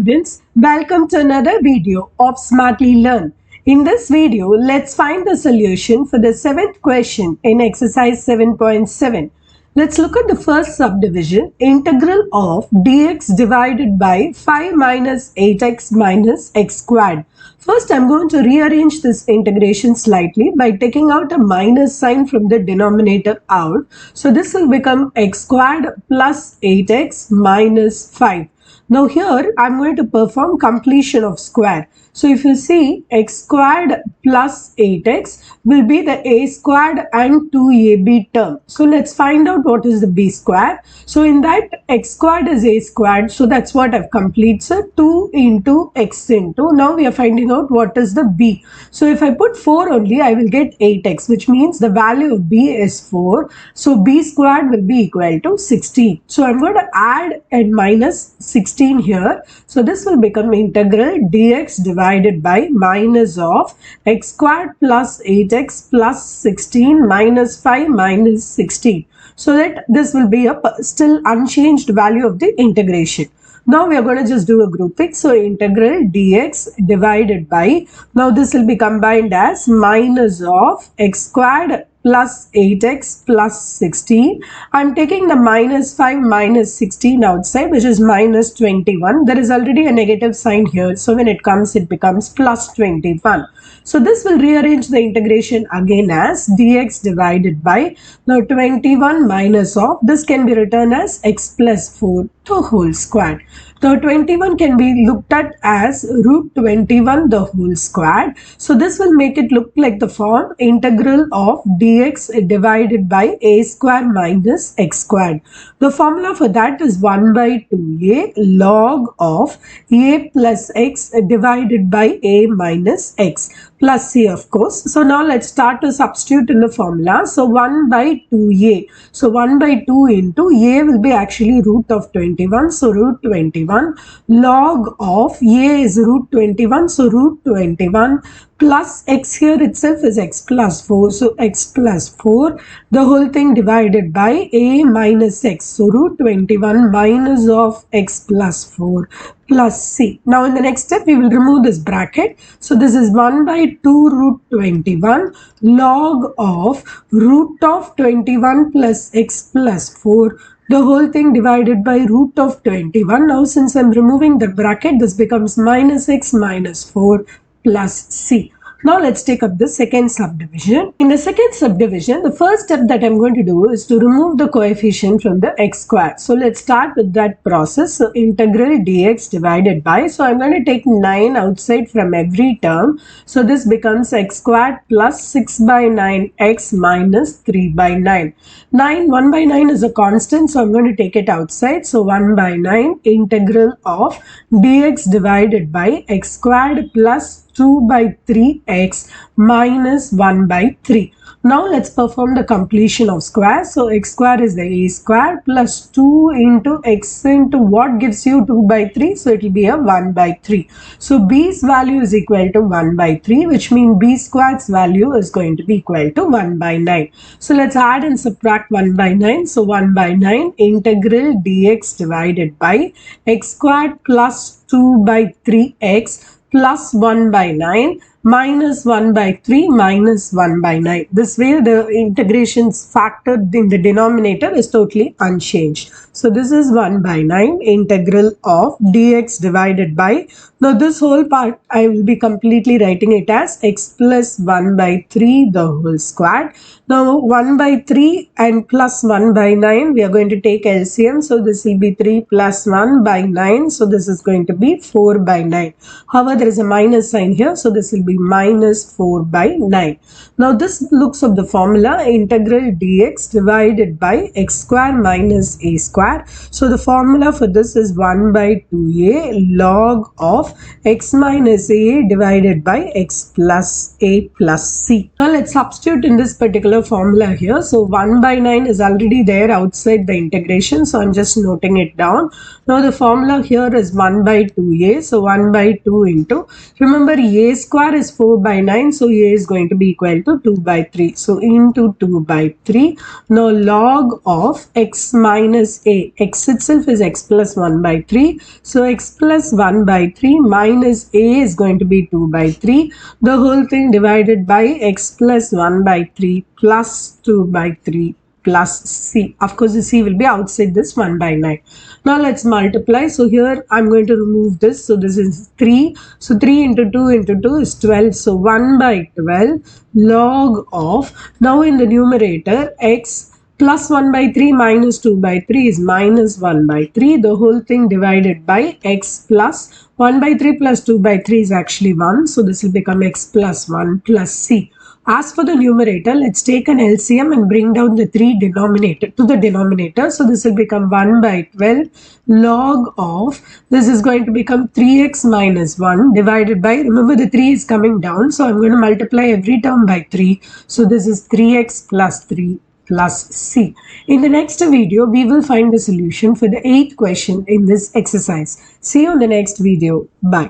students, welcome to another video of Smartly Learn. In this video, let's find the solution for the 7th question in exercise 7.7. Let's look at the first subdivision, integral of dx divided by 5 minus 8x minus x squared. First, I'm going to rearrange this integration slightly by taking out a minus sign from the denominator out. So this will become x squared plus 8x minus 5. Now here, I'm going to perform completion of square. So if you see, x squared plus 8x will be the a squared and 2ab term. So let's find out what is the b squared. So in that, x squared is a squared. So that's what I've completed. So 2 into x into. Now we are finding out what is the b. So if I put 4 only, I will get 8x, which means the value of b is 4. So b squared will be equal to 16. So I'm going to add and minus 16 here. So this will become integral dx divided by minus of x squared plus 8x plus 16 minus 5 minus 16. So that this will be a still unchanged value of the integration. Now we are going to just do a grouping. So integral dx divided by, now this will be combined as minus of x squared plus 8x plus 16. I'm taking the minus 5 minus 16 outside, which is minus 21. There is already a negative sign here. So when it comes, it becomes plus 21. So this will rearrange the integration again as dx divided by, now 21 minus of, this can be written as x plus 4 the whole squared. Now 21 can be looked at as root 21 the whole squared. So this will make it look like the form integral of dx divided by a square minus x squared. The formula for that is 1 by 2a log of a plus x divided by a minus x plus c, of course. So now let's start to substitute in the formula. So 1 by 2a. So 1 by 2 into a will be actually root of 21. So root 21 log of a is root 21. So root 21 plus x here itself is x plus 4. So x plus 4, the whole thing divided by a minus x. So root 21 minus of x plus 4 plus c. Now in the next step, we will remove this bracket. So this is 1 by 2 root 21 log of root of 21 plus x plus 4. The whole thing divided by root of 21. Now since I'm removing the bracket, this becomes minus x minus 4 plus c. Now let's take up the second subdivision. In the second subdivision, the first step that I'm going to do is to remove the coefficient from the x squared. So let's start with that process. So integral dx divided by, so I'm going to take 9 outside from every term. So this becomes x squared plus 6 by 9 x minus 3 by 9. 1 by 9 is a constant, so I'm going to take it outside. So 1 by 9 integral of dx divided by x squared plus 2 by 3x minus 1 by 3. Now let's perform the completion of square. So x square is the a square plus 2 into x into what gives you 2 by 3. So it will be a 1 by 3. So b's value is equal to 1 by 3, which means b squared's value is going to be equal to 1 by 9. So let's add and subtract 1 by 9. So 1 by 9 integral dx divided by x squared plus 2 by 3x plus 1 by 9 minus 1 by 3 minus 1 by 9. This way the integrations factored in the denominator is totally unchanged. So this is 1 by 9 integral of dx divided by, now this whole part I will be completely writing it as x plus 1 by 3 the whole squared. Now 1 by 3 and plus 1 by 9 we are going to take LCM. So this will be 3 plus 1 by 9. So this is going to be 4 by 9. However, there is a minus sign here. So this will be minus 4 by 9. Now this looks of the formula integral dx divided by x square minus a square. So the formula for this is 1 by 2a log of x minus a divided by x plus a plus c. Now let's substitute in this particular formula here. So 1 by 9 is already there outside the integration. So I'm just noting it down. Now the formula here is 1 by 2a. So 1 by 2 into, remember a square is 4 by 9. So a is going to be equal to 2 by 3. So into 2 by 3. Now log of x minus a. X itself is x plus 1 by 3. So x plus 1 by 3 minus a is going to be 2 by 3. The whole thing divided by x plus 1 by 3 plus 2 by 3 plus c. Of course, the c will be outside this 1 by 9. Now let's multiply. So here I'm going to remove this. So this is 3. So 3 into 2 into 2 is 12. So 1 by 12 log of, now in the numerator, x plus 1 by 3 minus 2 by 3 is minus 1 by 3. The whole thing divided by x plus 1 by 3 plus 2 by 3 is actually 1. So this will become x plus 1 plus c. As for the numerator, let's take an LCM and bring down the 3 denominator to the denominator. So this will become 1 by 12 log of, this is going to become 3x minus 1 divided by, remember the 3 is coming down. So I'm going to multiply every term by 3. So this is 3x plus 3 plus c. In the next video, we will find the solution for the 8th question in this exercise. See you in the next video. Bye.